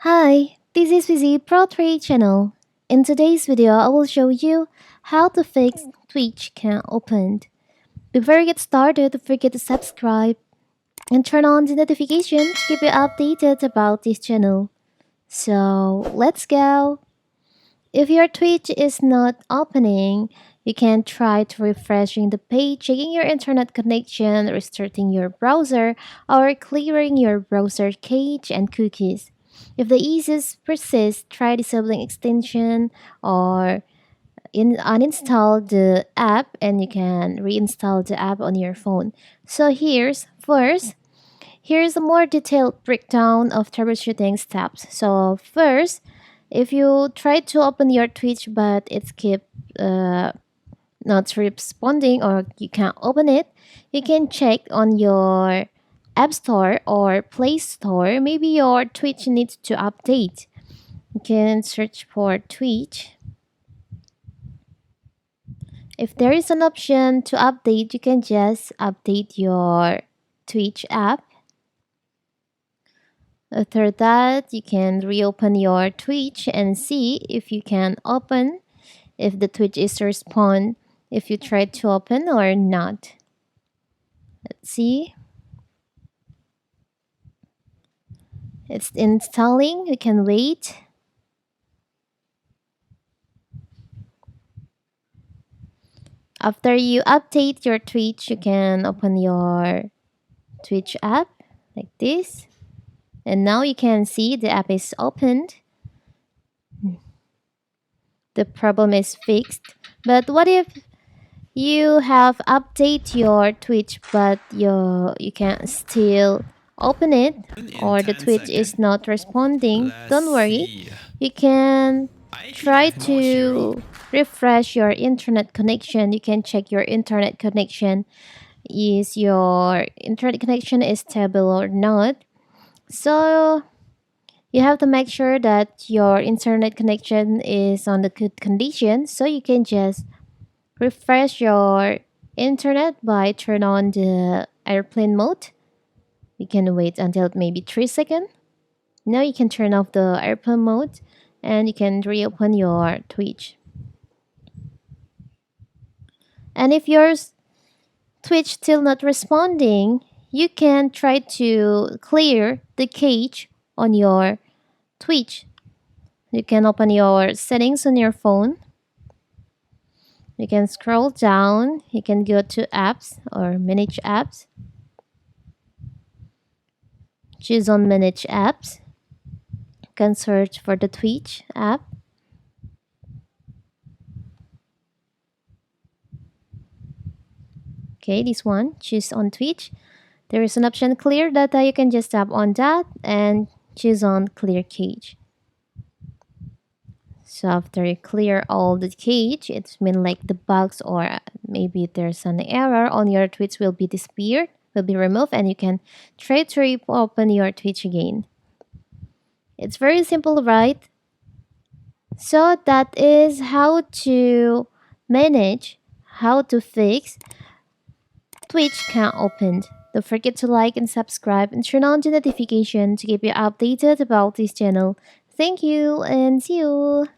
Hi, this is Vizzy Pro 3 channel. In today's video, I will show you how to fix Twitch can't open. Before we get started, don't forget to subscribe and turn on the notification to keep you updated about this channel. So, let's go! If your Twitch is not opening, you can try to refreshing the page, checking your internet connection, restarting your browser, or clearing your browser cache and cookies. If the issues persist, try disabling extension or uninstall the app and you can reinstall the app on your phone. So here's a more detailed breakdown of troubleshooting steps. So first, if you try to open your Twitch but it's keep uh, not responding or you can't open it, you can check on your App Store or Play Store. Maybe your Twitch needs to update. You can search for Twitch. If there is an option to update, you can just update your Twitch app. After that, you can reopen your Twitch and see if you can open, if the Twitch is respond, if you try to open or not. Let's see. It's installing. You can wait. After you update your Twitch, you can open your Twitch app like this. And now you can see the app is opened. The problem is fixed. But what if you have update your Twitch but you can still open it In or the 10 Twitch is seconds. not responding? Let's Don't worry. see. You can I think I try have more syrup. to refresh your internet connection. You can check your internet connection. Is your internet connection is stable or not? So you have to make sure that your internet connection is on the good condition. So you can just refresh your internet by turn on the airplane mode. You can wait until maybe 3 seconds. Now you can turn off the airplane mode and you can reopen your Twitch. And if your Twitch still not responding, you can try to clear the cache on your Twitch. You can open your settings on your phone. You can scroll down. You can go to apps or manage apps. Choose on manage apps. You can search for the Twitch app. Okay, this one, choose on Twitch. There is an option clear data. You can just tap on that and choose on clear cache. So after you clear all the cache, it's mean like the bugs or maybe there's an error on your Twitch will be disappeared, will be removed, and you can try to reopen your Twitch again. It's very simple, right? So that is how to manage, how to fix Twitch can't open. Don't forget to like and subscribe and turn on the notification to keep you updated about this channel. Thank you and see you.